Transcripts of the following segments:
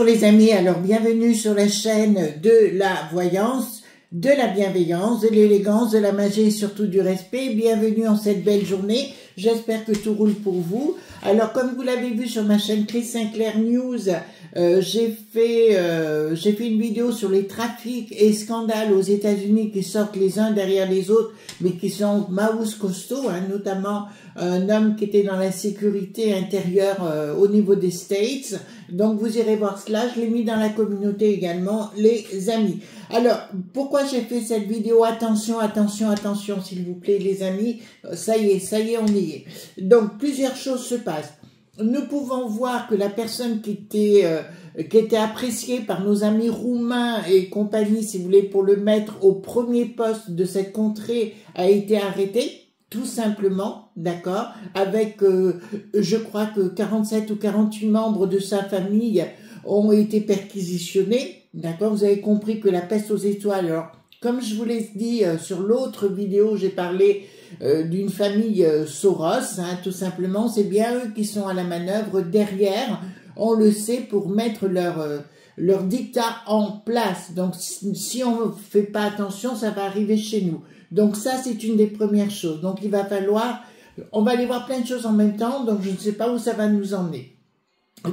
Bonjour les amis, alors bienvenue sur la chaîne de la voyance, de la bienveillance, de l'élégance, de la magie et surtout du respect. Bienvenue en cette belle journée, j'espère que tout roule pour vous. Alors comme vous l'avez vu sur ma chaîne Chris Sinclair News, j'ai fait une vidéo sur les trafics et scandales aux États-Unis qui sortent les uns derrière les autres, mais qui sont maous costauds, hein, notamment un homme qui était dans la sécurité intérieure au niveau des States. Donc vous irez voir cela, je l'ai mis dans la communauté également, les amis. Alors, pourquoi j'ai fait cette vidéo? Attention, attention, attention, s'il vous plaît, les amis. Ça y est, on y est. Donc, plusieurs choses se passent. Nous pouvons voir que la personne qui était appréciée par nos amis roumains et compagnie, si vous voulez, pour le mettre au premier poste de cette contrée, a été arrêtée. Tout simplement, d'accord, avec, je crois que 47 ou 48 membres de sa famille ont été perquisitionnés, d'accord. Vous avez compris que la peste aux étoiles, alors, comme je vous l'ai dit sur l'autre vidéo, j'ai parlé d'une famille Soros, hein, tout simplement, c'est bien eux qui sont à la manœuvre derrière, on le sait, pour mettre leur dictat en place. Donc, si on ne fait pas attention, ça va arriver chez nous. Donc ça, c'est une des premières choses. Donc il va falloir, on va aller voir plein de choses en même temps, donc je ne sais pas où ça va nous emmener.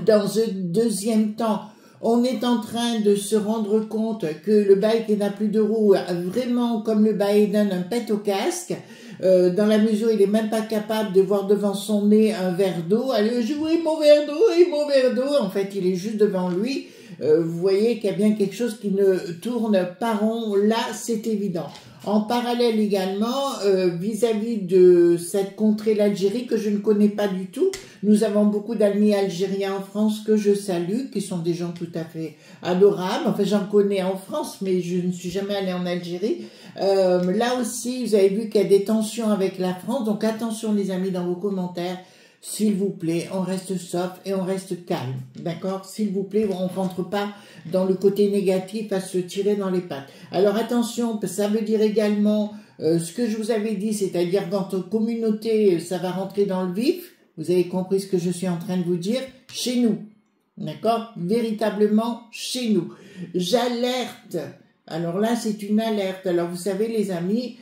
Dans un deuxième temps, on est en train de se rendre compte que le bike qui n'a plus de roues a vraiment, comme le Biden, un pet au casque, dans la mesure où il n'est même pas capable de voir devant son nez un verre d'eau. Allez, oui, mon verre d'eau, et mon verre d'eau. En fait, il est juste devant lui. Vous voyez qu'il y a bien quelque chose qui ne tourne pas rond. Là, c'est évident. En parallèle également, vis-à-vis de cette contrée, l'Algérie, que je ne connais pas du tout, nous avons beaucoup d'amis algériens en France que je salue, qui sont des gens tout à fait adorables. Enfin, j'en connais en France, mais je ne suis jamais allée en Algérie. Là aussi, vous avez vu qu'il y a des tensions avec la France, donc attention les amis dans vos commentaires. S'il vous plaît, on reste soft et on reste calme, d'accord? S'il vous plaît, on ne rentre pas dans le côté négatif à se tirer dans les pattes. Alors attention, ça veut dire également ce que je vous avais dit, c'est-à-dire dans votre communauté, ça va rentrer dans le vif. Vous avez compris ce que je suis en train de vous dire? Chez nous, d'accord? Véritablement chez nous. J'alerte. Alors là, c'est une alerte. Alors vous savez les amis,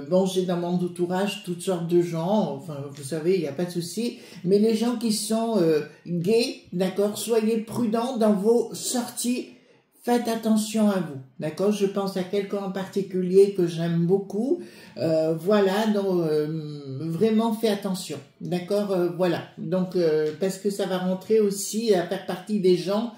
bon, j'ai dans mon entourage toutes sortes de gens, enfin, vous savez, il n'y a pas de souci, mais les gens qui sont gays, d'accord, soyez prudents dans vos sorties, faites attention à vous, d'accord. Je pense à quelqu'un en particulier que j'aime beaucoup, voilà, donc vraiment faites attention, d'accord, voilà, donc parce que ça va rentrer aussi à faire partie des gens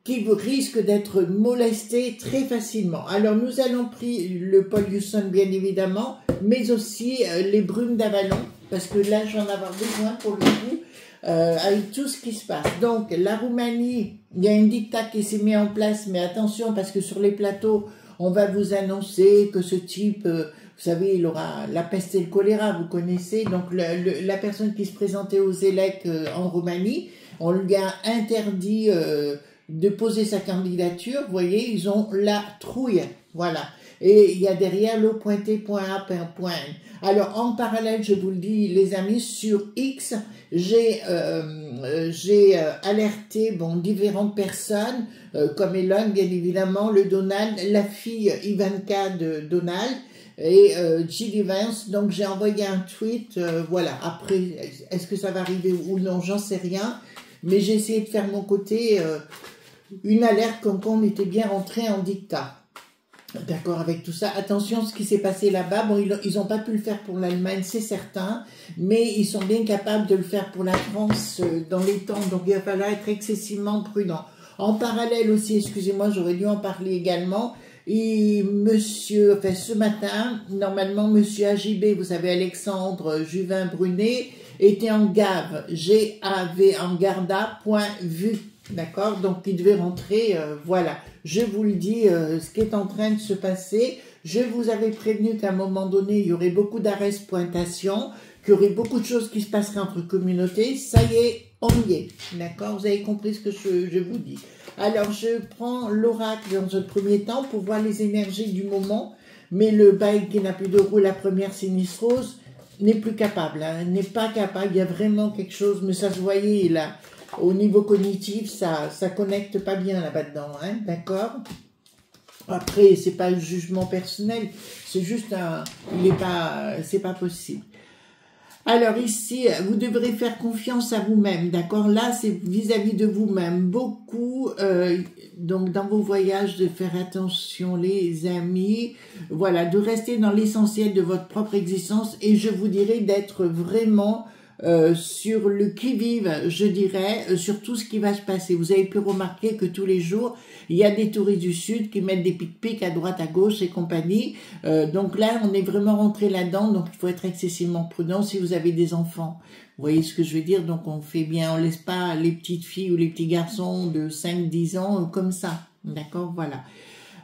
qui risquent d'être molestés très facilement. Alors nous allons prendre le pollution bien évidemment, mais aussi les brumes d'Avalon, parce que là j'en ai besoin pour le coup, avec tout ce qui se passe. Donc la Roumanie, il y a une dictat qui s'est mis en place, mais attention parce que sur les plateaux, on va vous annoncer que ce type, vous savez, il aura la peste et le choléra, vous connaissez. Donc la personne qui se présentait aux ELEC en Roumanie, on lui a interdit de poser sa candidature, vous voyez, ils ont la trouille, voilà. Et il y a derrière le .t.a.n. Alors, en parallèle, je vous le dis, les amis, sur X, j'ai alerté, bon, différentes personnes, comme Elon, bien évidemment, le Donald, la fille Ivanka de Donald, et Jill Vance. Donc j'ai envoyé un tweet, voilà. Après, est-ce que ça va arriver ou non, j'en sais rien, mais j'ai essayé de faire mon côté, une alerte comme quoi on était bien rentré en dictat. D'accord, avec tout ça. Attention, ce qui s'est passé là-bas, bon, ils n'ont pas pu le faire pour l'Allemagne, c'est certain, mais ils sont bien capables de le faire pour la France dans les temps, donc il va falloir être excessivement prudent. En parallèle aussi, excusez-moi, j'aurais dû en parler également, et monsieur, enfin ce matin, normalement, monsieur AJB, vous savez, Alexandre Juvin Brunet, était en GAV, G-A-V, en garda, point vu. D'accord, donc il devait rentrer, voilà, je vous le dis, ce qui est en train de se passer. Je vous avais prévenu qu'à un moment donné, il y aurait beaucoup d'arrêts pointation, qu'il y aurait beaucoup de choses qui se passeraient entre communautés. Ça y est, on y est, d'accord, vous avez compris ce que je vous dis. Alors, je prends l'oracle dans un premier temps pour voir les énergies du moment, mais le bail qui n'a plus de roue, la première sinistrose, n'est plus capable, hein, n'est pas capable, il y a vraiment quelque chose, mais ça se voyait là. au niveau cognitif, ça connecte pas bien là-bas-dedans, hein, d'accord? Après, c'est pas un jugement personnel, c'est juste c'est pas possible. Alors ici, vous devrez faire confiance à vous-même, d'accord? Là, c'est vis-à-vis de vous-même. Beaucoup, donc dans vos voyages, de faire attention, les amis. Voilà, de rester dans l'essentiel de votre propre existence. Et je vous dirais d'être vraiment sur le qui-vive, je dirais, sur tout ce qui va se passer. Vous avez pu remarquer que tous les jours, il y a des touristes du Sud qui mettent des pic-pics à droite, à gauche et compagnie. Donc là, on est vraiment rentré là-dedans, donc il faut être excessivement prudent si vous avez des enfants. Vous voyez ce que je veux dire? Donc on fait bien, on laisse pas les petites filles ou les petits garçons de 5-10 ans comme ça. D'accord? Voilà.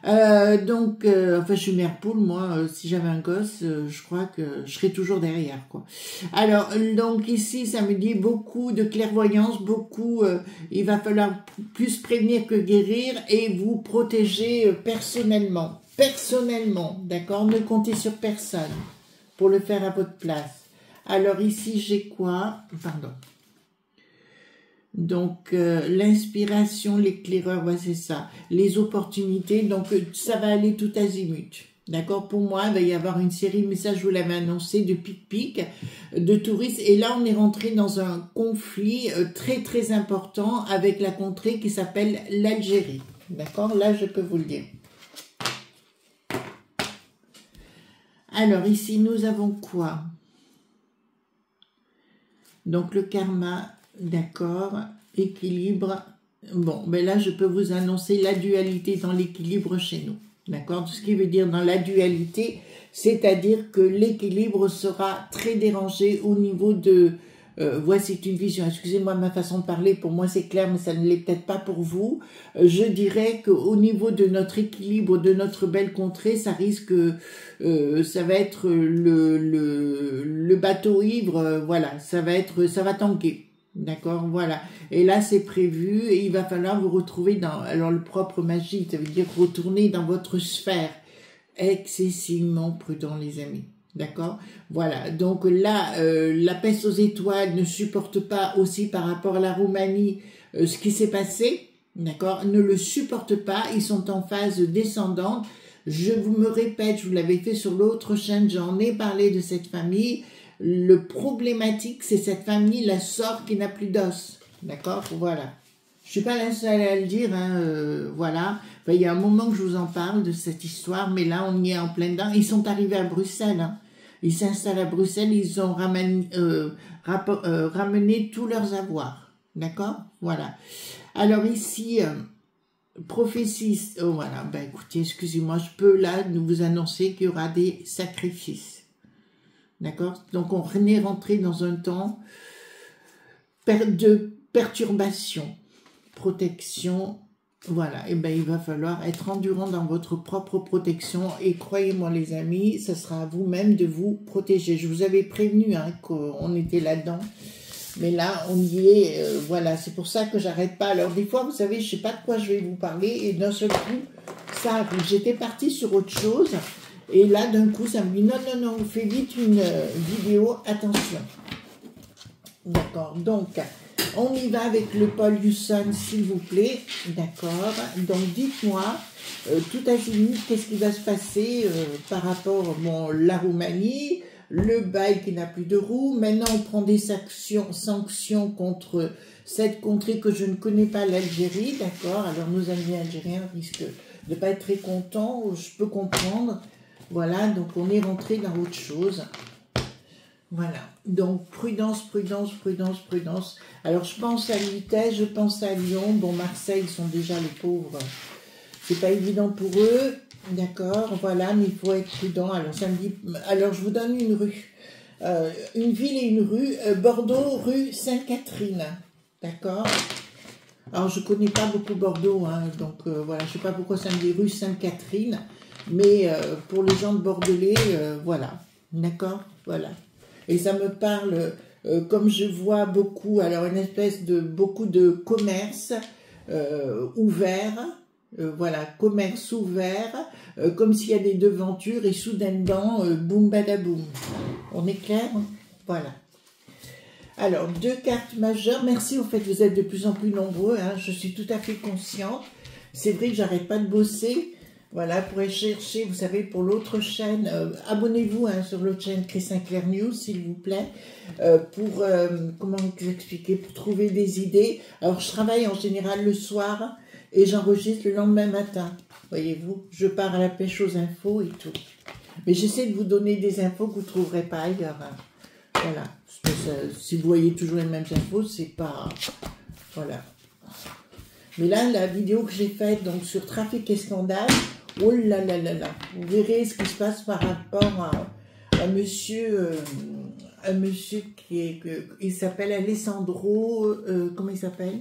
Enfin, je suis mère poule, moi, si j'avais un gosse, je crois que je serais toujours derrière, quoi. Alors, donc ici, ça me dit beaucoup de clairvoyance, beaucoup, il va falloir plus prévenir que guérir et vous protéger personnellement. Personnellement, d'accord? Ne comptez sur personne pour le faire à votre place. Alors ici, j'ai quoi? Pardon. Donc, l'inspiration, l'éclaireur, ouais, c'est ça. Les opportunités, donc ça va aller tout azimut. D'accord? Pour moi, il va y avoir une série, mais ça, je vous l'avais annoncé, de pic-pic, de touristes. Et là, on est rentré dans un conflit très, très important avec la contrée qui s'appelle l'Algérie. D'accord? Là, je peux vous le dire. Alors, ici, nous avons quoi? Donc, le karma... D'accord, équilibre. Bon, ben là, je peux vous annoncer la dualité dans l'équilibre chez nous. D'accord? Ce qui veut dire dans la dualité, c'est-à-dire que l'équilibre sera très dérangé au niveau de... voici une vision. Excusez-moi ma façon de parler, pour moi c'est clair, mais ça ne l'est peut-être pas pour vous. Je dirais qu'au niveau de notre équilibre, de notre belle contrée, ça risque... ça va être le bateau ivre, voilà, ça va tanguer. D'accord, voilà. Et là, c'est prévu et il va falloir vous retrouver dans... Alors, le propre magie, ça veut dire retourner dans votre sphère. Excessivement prudent, les amis. D'accord? Voilà. Donc là, la peste aux étoiles ne supporte pas aussi par rapport à la Roumanie ce qui s'est passé. D'accord? Ne le supporte pas. Ils sont en phase descendante. Je vous me répète, je vous l'avais fait sur l'autre chaîne, j'en ai parlé de cette famille. Le problématique, c'est cette famille, la sort qui n'a plus d'os. D'accord? Voilà. Je suis pas la seule à le dire, hein, voilà. Enfin, il y a un moment que je vous en parle de cette histoire, mais là, on y est en plein dedans. Ils sont arrivés à Bruxelles, hein. Ils s'installent à Bruxelles, ils ont ramené tous leurs avoirs. D'accord? Voilà. Alors ici... prophétie, oh voilà, ben écoutez, excusez-moi, je peux là vous annoncer qu'il y aura des sacrifices. D'accord? Donc on est rentré dans un temps de perturbation, protection, voilà, et ben il va falloir être endurant dans votre propre protection et croyez-moi les amis, ce sera à vous-même de vous protéger. Je vous avais prévenu hein, qu'on était là-dedans. Mais là, on y est, voilà, c'est pour ça que j'arrête pas. Alors des fois, vous savez, je sais pas de quoi je vais vous parler, et d'un seul coup, ça arrive. J'étais partie sur autre chose, et là, d'un coup, ça me dit, non, non, non, fais vite une vidéo, attention. D'accord, donc, on y va avec le Paul Husson, s'il vous plaît, d'accord. Donc, dites-moi, tout azimut, qu'est-ce qui va se passer par rapport, bon, la Roumanie, le bail qui n'a plus de roues. Maintenant, on prend des sanctions contre cette contrée que je ne connais pas, l'Algérie, d'accord? Alors, nos amis algériens risquent de ne pas être très contents, je peux comprendre. Voilà, donc on est rentré dans autre chose. Voilà, donc prudence, prudence, prudence, prudence. Alors, je pense à Vitesse, je pense à Lyon. Bon, Marseille, ils sont déjà les pauvres. C'est pas évident pour eux. D'accord, voilà, mais il faut être prudent. Alors, ça me dit... Alors, je vous donne une rue. Une ville et une rue. Bordeaux, rue Sainte-Catherine. D'accord. Alors, je connais pas beaucoup Bordeaux, hein, donc voilà, je sais pas pourquoi ça me dit rue Sainte-Catherine, mais pour les gens de Bordelais, voilà. D'accord, voilà. Et ça me parle, comme je vois beaucoup, alors une espèce de... beaucoup de commerce ouvert. Voilà, commerce ouvert, comme s'il y a des devantures et soudainement, boum badaboum. On est clair? Voilà. Alors, 2 cartes majeures. Merci, au fait, vous êtes de plus en plus nombreux. Hein, je suis tout à fait consciente. C'est vrai que j'arrête pas de bosser. Voilà, pour aller chercher, vous savez, pour l'autre chaîne, abonnez-vous hein, sur l'autre chaîne Chris Sinclair News, s'il vous plaît, pour, comment vous expliquer, pour trouver des idées. Alors, je travaille en général le soir et j'enregistre le lendemain matin. Voyez-vous, je pars à la pêche aux infos et tout. Mais j'essaie de vous donner des infos que vous ne trouverez pas ailleurs. Hein. Voilà. Si vous voyez toujours les mêmes infos, c'est pas... Voilà. Mais là, la vidéo que j'ai faite donc sur Trafic et Scandale, oh là là là là, vous verrez ce qui se passe par rapport à monsieur qui est... il s'appelle Alessandro... comment il s'appelle?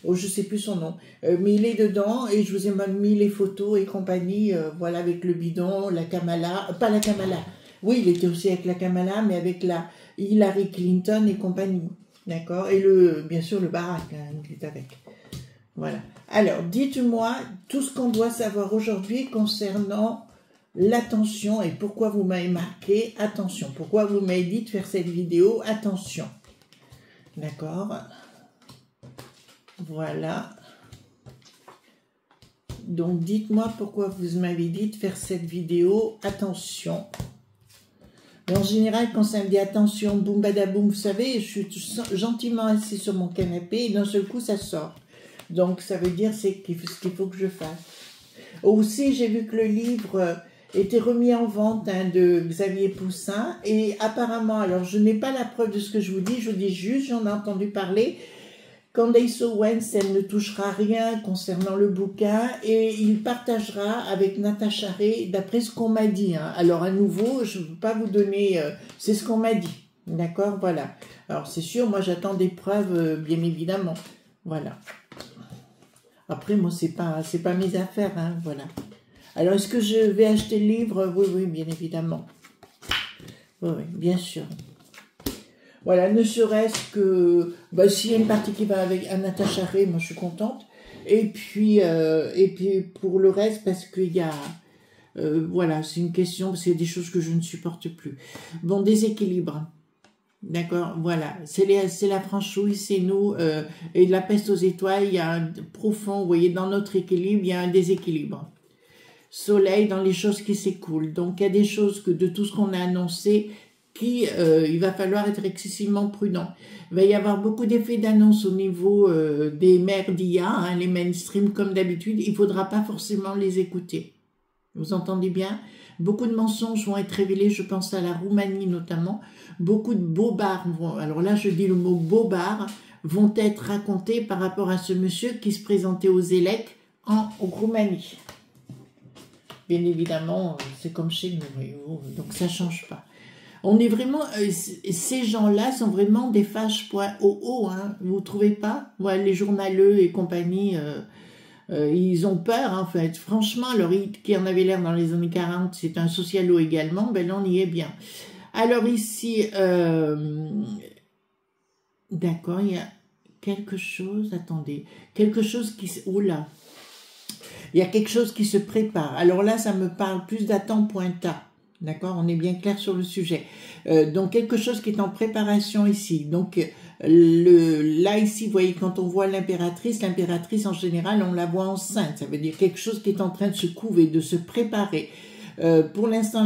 Oh, je sais plus son nom, mais il est dedans et je vous ai même mis les photos et compagnie, voilà, avec le bidon, la Kamala, pas la Kamala, oui, il était aussi avec la Kamala, mais avec la Hillary Clinton et compagnie, d'accord, et bien sûr le Barack, hein, qui est avec, voilà. Alors, dites-moi tout ce qu'on doit savoir aujourd'hui concernant l'attention et pourquoi vous m'avez marqué attention, pourquoi vous m'avez dit de faire cette vidéo attention, d'accord. Voilà. Donc, dites-moi pourquoi vous m'avez dit de faire cette vidéo. Attention. Et en général, quand ça me dit attention, boum badaboum, vous savez, je suis gentiment assis sur mon canapé et d'un seul coup, ça sort. Donc, ça veut dire c'est ce qu'il faut que je fasse. Aussi, j'ai vu que le livre était remis en vente hein, de Xavier Poussin. Et apparemment, alors je n'ai pas la preuve de ce que je vous dis juste, j'en ai entendu parler. Candace Owens, elle ne touchera rien concernant le bouquin et il partagera avec Natacha Ray d'après ce qu'on m'a dit. Hein. Alors à nouveau, je ne veux pas vous donner, c'est ce qu'on m'a dit, d'accord, voilà. Alors c'est sûr, moi j'attends des preuves, bien évidemment, voilà. Après, moi c'est pas mes affaires, hein, voilà. Alors est-ce que je vais acheter le livre? Oui, oui, bien évidemment. Oui, oui, bien sûr. Voilà, ne serait-ce que, bah, s'il y a une partie qui va avec Natacha Ray, moi je suis contente. Et puis pour le reste, parce qu'il y a, voilà, c'est une question, c'est des choses que je ne supporte plus. Bon, déséquilibre, d'accord, voilà, c'est la franchouille, c'est nous, et de la peste aux étoiles, il y a un profond, vous voyez, dans notre équilibre, il y a un déséquilibre. Soleil dans les choses qui s'écoulent. Donc il y a des choses que de tout ce qu'on a annoncé, il va falloir être excessivement prudent. Il va y avoir beaucoup d'effets d'annonce au niveau des merdias, hein, les mainstream comme d'habitude. Il ne faudra pas forcément les écouter. Vous entendez bien? Beaucoup de mensonges vont être révélés, je pense à la Roumanie notamment. Beaucoup de bobards, alors là je dis le mot bobard, vont être racontés par rapport à ce monsieur qui se présentait aux ELEC en Roumanie. Bien évidemment, c'est comme chez nous, donc ça ne change pas. On est vraiment, ces gens-là sont vraiment des fâches.oo, hein, vous ne trouvez pas? Ouais, les journaleux et compagnie, ils ont peur, en fait. Franchement, leur hit qui en avait l'air dans les années 40, c'est un socialo également, ben là, on y est bien. Alors ici, d'accord, il y a quelque chose, attendez, quelque chose qui... Oula, il y a quelque chose qui se prépare. Alors là, ça me parle plus d'attend.ta. D'accord, on est bien clair sur le sujet. Donc, quelque chose qui est en préparation ici. Donc, là, ici, vous voyez, quand on voit l'impératrice en général, on la voit enceinte. Ça veut dire quelque chose qui est en train de se couver, de se préparer. Pour l'instant,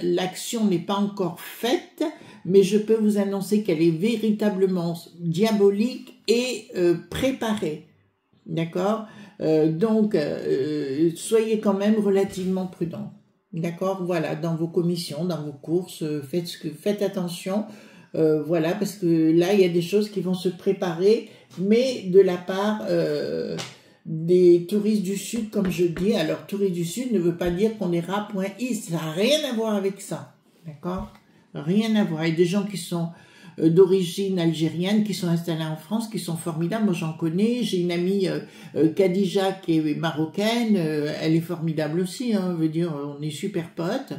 l'action n'est pas encore faite, mais je peux vous annoncer qu'elle est véritablement diabolique et préparée. D'accord, donc, soyez quand même relativement prudents. D'accord, voilà, dans vos commissions, dans vos courses, faites attention, voilà, parce que là, il y a des choses qui vont se préparer, mais de la part des touristes du Sud, comme je dis. Alors, touristes du Sud ne veut pas dire qu'on est rat.is, ça n'a rien à voir avec ça, d'accord, rien à voir. Il y a des gens qui sont d'origine algérienne, qui sont installés en France, qui sont formidables. Moi, j'en connais. J'ai une amie, Khadija, qui est marocaine. Elle est formidable aussi. Hein, je veux dire, on est super potes.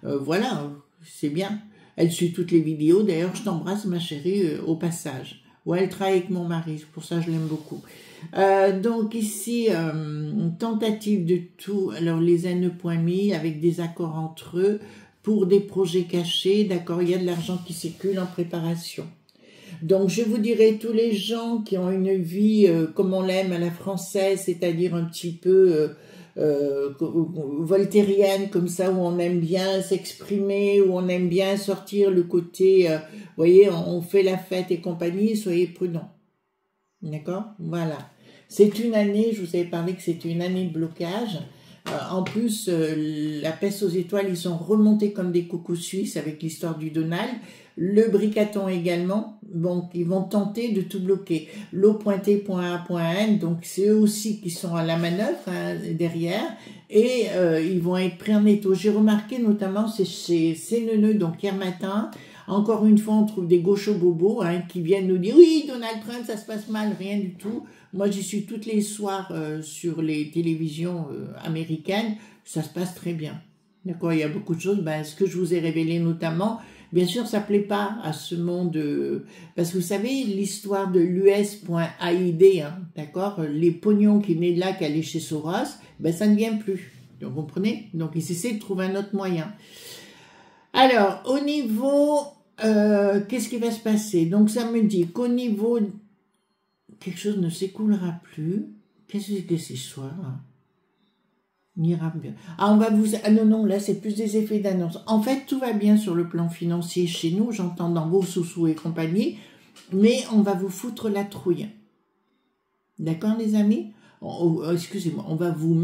Voilà, c'est bien. Elle suit toutes les vidéos. D'ailleurs, je t'embrasse, ma chérie, au passage. Ouais, elle travaille avec mon mari. Pour ça, je l'aime beaucoup. Donc ici, tentative de tout. Alors, les N.me avec des accords entre eux. Pour des projets cachés, d'accord, il y a de l'argent qui circule en préparation. Donc, je vous dirais, tous les gens qui ont une vie comme on l'aime à la française, c'est-à-dire un petit peu voltairienne, comme ça, où on aime bien s'exprimer, où on aime bien sortir le côté, vous voyez, on fait la fête et compagnie, soyez prudents. D'accord? Voilà. C'est une année, je vous avais parlé que c'était une année de blocage. En plus, la peste aux étoiles, ils sont remontés comme des coucous suisses avec l'histoire du Donald. Le bricaton également. Donc, ils vont tenter de tout bloquer. L'eau pointée, point A, point N. Donc, c'est eux aussi qui sont à la manœuvre derrière. Et ils vont être pris en étau. J'ai remarqué notamment, c'est chez CNN, donc hier matin, encore une fois, on trouve des gauchos bobos qui viennent nous dire « Oui, Donald Trump, ça se passe mal, rien du tout. » Moi, j'y suis tous les soirs sur les télévisions américaines. Ça se passe très bien. D'accord, il y a beaucoup de choses. Ben, ce que je vous ai révélé notamment, bien sûr, ça ne plaît pas à ce monde. Parce que vous savez, l'histoire de l'US.AID, d'accord, les pognons qui venaient de là, qui allaient chez Soros, ben, ça ne vient plus. Donc, vous comprenez? Donc, ils essaient de trouver un autre moyen. Alors, au niveau, qu'est-ce qui va se passer? Donc, ça me dit qu'au niveau, quelque chose ne s'écoulera plus. Qu'est-ce que c'est ce soir? N'ira bien. Ah, on va vous... Ah non, non, là, c'est plus des effets d'annonce. En fait, tout va bien sur le plan financier chez nous, j'entends dans vos sous-sous et compagnie, mais on va vous foutre la trouille. D'accord, les amis? Excusez-moi, on va vous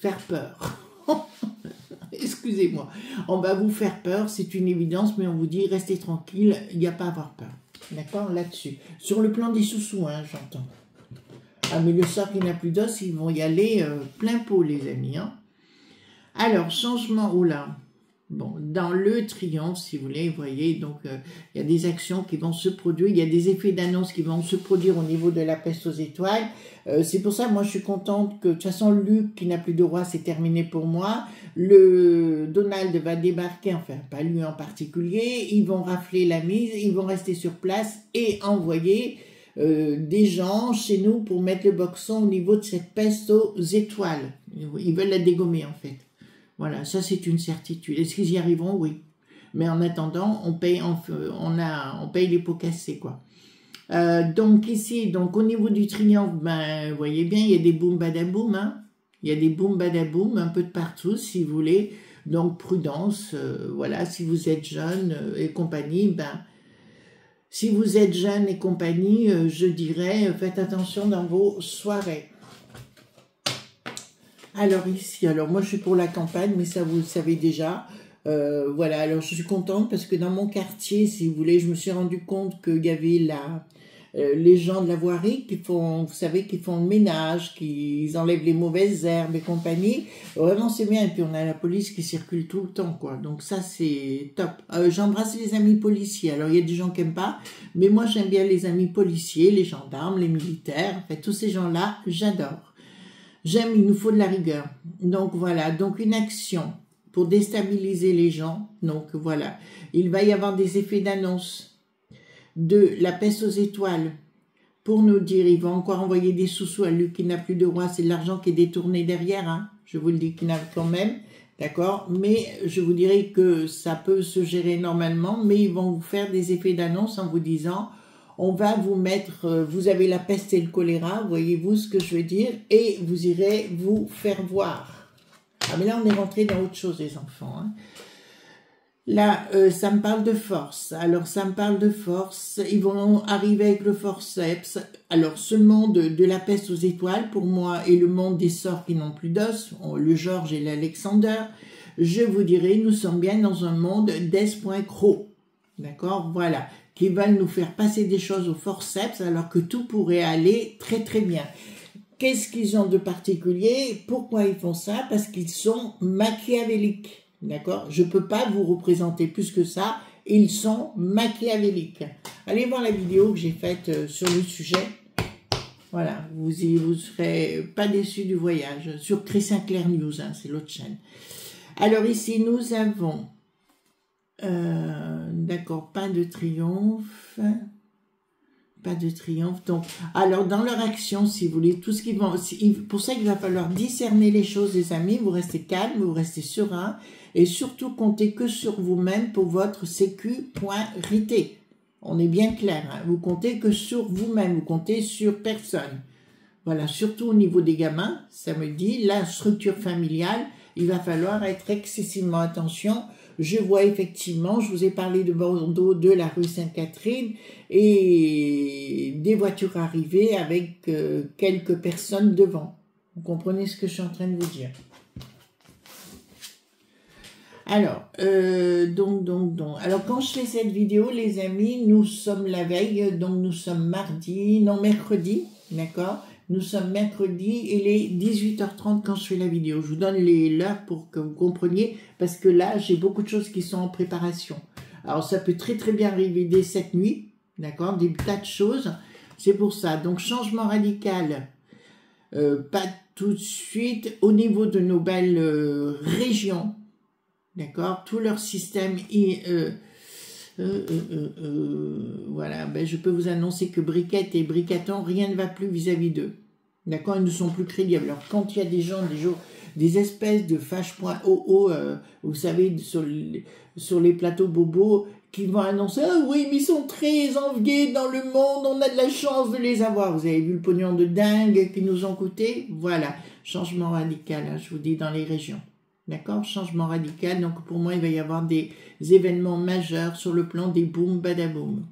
faire peur. Excusez-moi, on va vous faire peur, c'est une évidence, mais on vous dit, restez tranquille, il n'y a pas à avoir peur. D'accord, là-dessus. Sur le plan des sous-sous, j'entends. Ah, mais le sort qui n'a plus d'os, ils vont y aller plein pot, les amis. Alors, changement, oula. Bon, dans le triomphe, si vous voulez, vous voyez, donc, il y a des actions qui vont se produire, il y a des effets d'annonce qui vont se produire au niveau de la peste aux étoiles. C'est pour ça, moi, je suis contente que, de toute façon, Luc, qui n'a plus de roi, c'est terminé pour moi. Le Donald va débarquer, enfin, pas lui en particulier, ils vont rafler la mise, ils vont rester sur place et envoyer des gens chez nous pour mettre le boxon au niveau de cette peste aux étoiles. Ils veulent la dégommer, en fait. Voilà, ça c'est une certitude. Est-ce qu'ils y arriveront? Oui. Mais en attendant, on paye les pots cassés, quoi. Donc ici, donc au niveau du triomphe, ben, vous voyez bien, il y a des boum badaboum, il y a des boum badaboum un peu de partout, si vous voulez. Donc prudence, voilà, si vous êtes jeune et compagnie, ben, si vous êtes jeune et compagnie, je dirais, faites attention dans vos soirées. Alors ici, alors moi je suis pour la campagne, mais ça vous le savez déjà. Voilà, alors je suis contente parce que dans mon quartier, si vous voulez, je me suis rendu compte qu'il y avait les gens de la voirie qui font, vous savez, qui font le ménage, qui enlèvent les mauvaises herbes et compagnie. Vraiment c'est bien, et puis on a la police qui circule tout le temps, quoi. Donc ça c'est top. J'embrasse les amis policiers. Alors il y a des gens qui n'aiment pas, mais moi j'aime bien les amis policiers, les gendarmes, les militaires, en fait tous ces gens-là, j'adore. J'aime, il nous faut de la rigueur. Donc voilà, donc une action pour déstabiliser les gens. Donc voilà, il va y avoir des effets d'annonce de la peste aux étoiles pour nous dire, ils vont encore envoyer des sous-sous à Luc qui n'a plus de roi, c'est de l'argent qui est détourné derrière, je vous le dis qu'il n'a quand même, d'accord, mais je vous dirais que ça peut se gérer normalement, mais ils vont vous faire des effets d'annonce en vous disant... On va vous mettre, vous avez la peste et le choléra, voyez-vous ce que je veux dire, et vous irez vous faire voir. Ah mais là on est rentré dans autre chose les enfants. Là, ça me parle de force. Alors ça me parle de force, ils vont arriver avec le forceps. Alors ce monde de la peste aux étoiles, pour moi, est le monde des sorts qui n'ont plus d'os, le Georges et l'Alexander. Je vous dirais, nous sommes bien dans un monde d'es.cro. D'accord, voilà, qui veulent nous faire passer des choses au forceps alors que tout pourrait aller très très bien. Qu'est-ce qu'ils ont de particulier? Pourquoi ils font ça? Parce qu'ils sont machiavéliques, d'accord? Je ne peux pas vous représenter plus que ça, ils sont machiavéliques. Allez voir la vidéo que j'ai faite sur le sujet. Voilà, vous serez pas déçus du voyage, sur Christian Clair News, c'est l'autre chaîne. Alors ici, nous avons... d'accord, pas de triomphe, pas de triomphe. Donc, alors dans leur action, si vous voulez, tout ce qu'ils vont, pour ça qu'il va falloir discerner les choses, les amis. Vous restez calme, vous restez serein, et surtout comptez que sur vous-même pour votre sécurité. On est bien clair, hein. Vous comptez que sur vous-même, vous comptez sur personne. Voilà, surtout au niveau des gamins, ça me dit, la structure familiale, il va falloir être excessivement attention. Je vois effectivement, je vous ai parlé de Bordeaux, de la rue Sainte-Catherine, et des voitures arrivées avec quelques personnes devant. Vous comprenez ce que je suis en train de vous dire? Alors, alors quand je fais cette vidéo, les amis, nous sommes la veille, donc nous sommes mercredi, d'accord? Nous sommes mercredi, il est 18h30 quand je fais la vidéo. Je vous donne l'heure pour que vous compreniez, parce que là, j'ai beaucoup de choses qui sont en préparation. Alors, ça peut très très bien arriver dès cette nuit, d'accord? Des tas de choses, c'est pour ça. Donc, changement radical, pas tout de suite. Au niveau de nos belles régions, d'accord? Tout leur système... voilà, ben, je peux vous annoncer que Briquette et Bricaton, rien ne va plus vis-à-vis d'eux. D'accord, ils ne sont plus crédibles. Alors, quand il y a des gens, des espèces de fâche.oo, vous savez, sur les plateaux bobos, qui vont annoncer « Ah oui, mais ils sont très enviés dans le monde, on a de la chance de les avoir. » Vous avez vu le pognon de dingue qu'ils nous ont coûté? Voilà, changement radical, hein, je vous dis, dans les régions. D'accord, changement radical. Donc, pour moi, il va y avoir des événements majeurs sur le plan des boum, badaboum.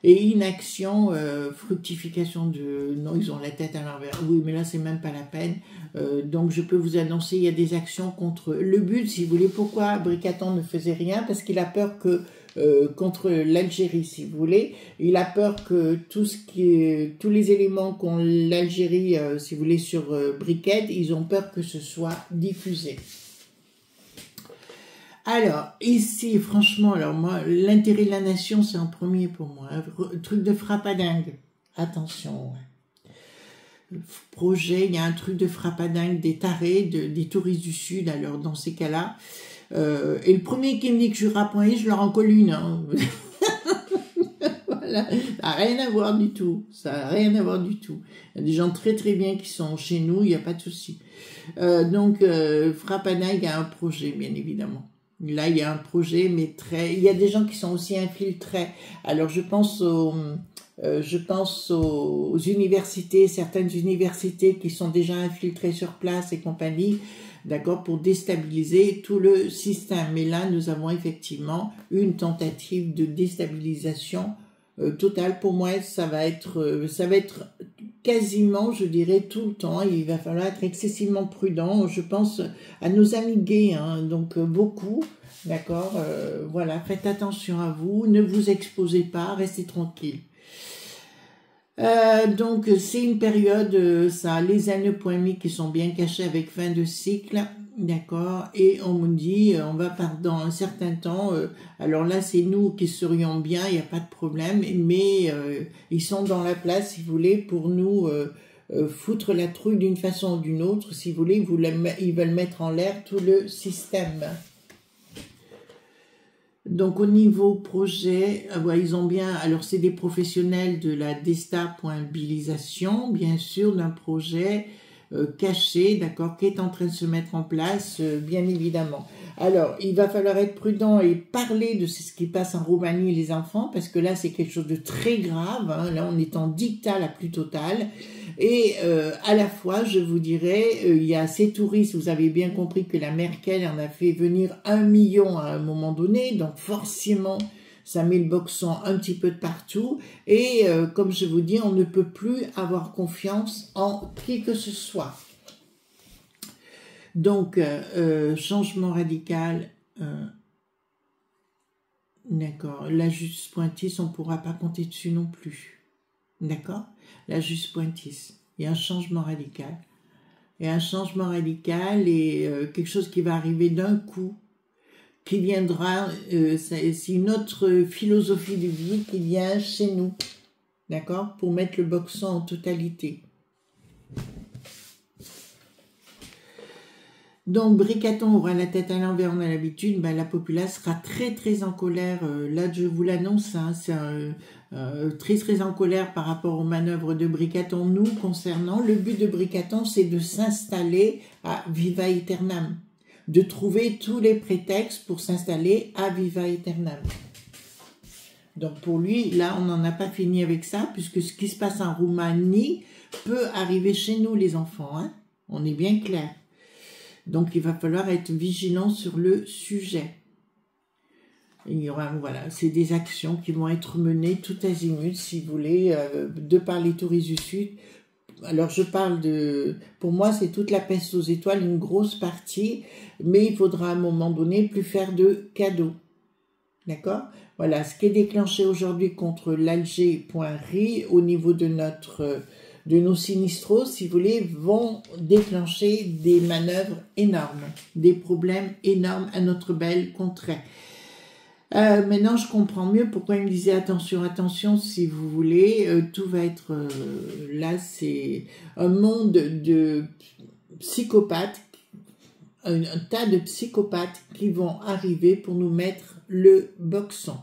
Et inaction, fructification de... Non, ils ont la tête à l'envers. Oui, mais là, c'est même pas la peine. Donc, je peux vous annoncer, il y a des actions contre... Le but, si vous voulez, pourquoi Bricaton ne faisait rien? Parce qu'il a peur que... contre l'Algérie, si vous voulez. Il a peur que tous les éléments qu'ont l'Algérie, si vous voulez, sur Briquette, ils ont peur que ce soit diffusé. Alors, ici, franchement, alors moi, l'intérêt de la nation, c'est en premier pour moi. Truc de frappadingue. Attention. Projet, il y a un truc de frappadingue, des tarés, des touristes du Sud, alors dans ces cas-là. Et le premier qui me dit que je suis Jura.i, je leur en colle une. Hein. Voilà, ça n'a rien à voir du tout. Ça n'a rien à voir du tout. Il y a des gens très très bien qui sont chez nous, il n'y a pas de souci. Donc, frappadingue a un projet, bien évidemment. Là, il y a un projet, mais très... Il y a des gens qui sont aussi infiltrés. Alors, je pense aux universités, certaines universités qui sont déjà infiltrées sur place et compagnie, d'accord, pour déstabiliser tout le système. Mais là, nous avons effectivement une tentative de déstabilisation totale. Pour moi, ça va être quasiment, je dirais, tout le temps. Il va falloir être excessivement prudent. Je pense à nos amis gays, hein, donc beaucoup, d'accord. Voilà, faites attention à vous, ne vous exposez pas, restez tranquille. Donc c'est une période, ça, les anneaux.mi qui sont bien cachés avec fin de cycle, d'accord, et on me dit, on va dans un certain temps, alors là c'est nous qui serions bien, il n'y a pas de problème, mais ils sont dans la place, si vous voulez, pour nous foutre la trouille d'une façon ou d'une autre, si vous voulez, ils veulent mettre en l'air tout le système. Donc au niveau projet, ils ont bien, alors c'est des professionnels de la desta.bilisation, bien sûr, d'un projet caché, d'accord, qui est en train de se mettre en place, bien évidemment. Alors, il va falloir être prudent et parler de ce qui passe en Roumanie, les enfants, parce que là, c'est quelque chose de très grave, hein. Là, on est en dictat la plus totale. Et à la fois, je vous dirais, il y a ces touristes, vous avez bien compris que la Merkel en a fait venir 1 million à un moment donné, donc forcément, ça met le boxon un petit peu de partout. Et comme je vous dis, on ne peut plus avoir confiance en qui que ce soit. Donc, changement radical, d'accord, la justice pointisse, on ne pourra pas compter dessus non plus. D'accord? La justice pointisse. Il y a un changement radical. Il y a un changement radical et quelque chose qui va arriver d'un coup, qui viendra, c'est une autre philosophie de vie qui vient chez nous. D'accord? Pour mettre le boxon en totalité. Donc, Bricaton aura la tête à l'envers, on a l'habitude, ben, la populace sera très très en colère, là je vous l'annonce, hein, c'est très très en colère par rapport aux manœuvres de Bricaton, nous concernant. Le but de Bricaton, c'est de s'installer à Viva Aeternam, de trouver tous les prétextes pour s'installer à Viva Aeternam. Donc pour lui, là, on n'en a pas fini avec ça, puisque ce qui se passe en Roumanie peut arriver chez nous, les enfants, hein. On est bien clair. Donc il va falloir être vigilant sur le sujet. Il y aura, voilà, c'est des actions qui vont être menées tout azimut, si vous voulez, de par les touristes du Sud. Alors je parle de, pour moi c'est toute la peste aux étoiles, une grosse partie, mais il faudra à un moment donné plus faire de cadeaux. D'accord? Voilà, ce qui est déclenché aujourd'hui contre l'Alger.ri au niveau de nos sinistros, si vous voulez, vont déclencher des manœuvres énormes, des problèmes énormes à notre belle contrée. Maintenant, je comprends mieux pourquoi il me disait attention, attention, si vous voulez, tout va être... là, c'est un monde de psychopathes, un tas de psychopathes qui vont arriver pour nous mettre le boxon.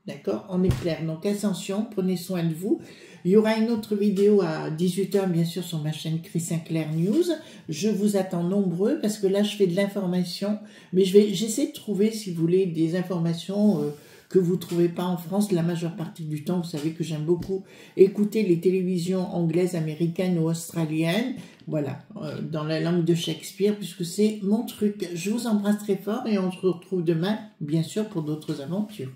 D'accord? On est clair. Donc, attention, prenez soin de vous. Il y aura une autre vidéo à 18 h, bien sûr, sur ma chaîne Chris Sinclair News. Je vous attends nombreux parce que là, je fais de l'information. Mais j'essaie de trouver, si vous voulez, des informations que vous ne trouvez pas en France. La majeure partie du temps, vous savez que j'aime beaucoup écouter les télévisions anglaises, américaines ou australiennes. Voilà, dans la langue de Shakespeare, puisque c'est mon truc. Je vous embrasse très fort et on se retrouve demain, bien sûr, pour d'autres aventures.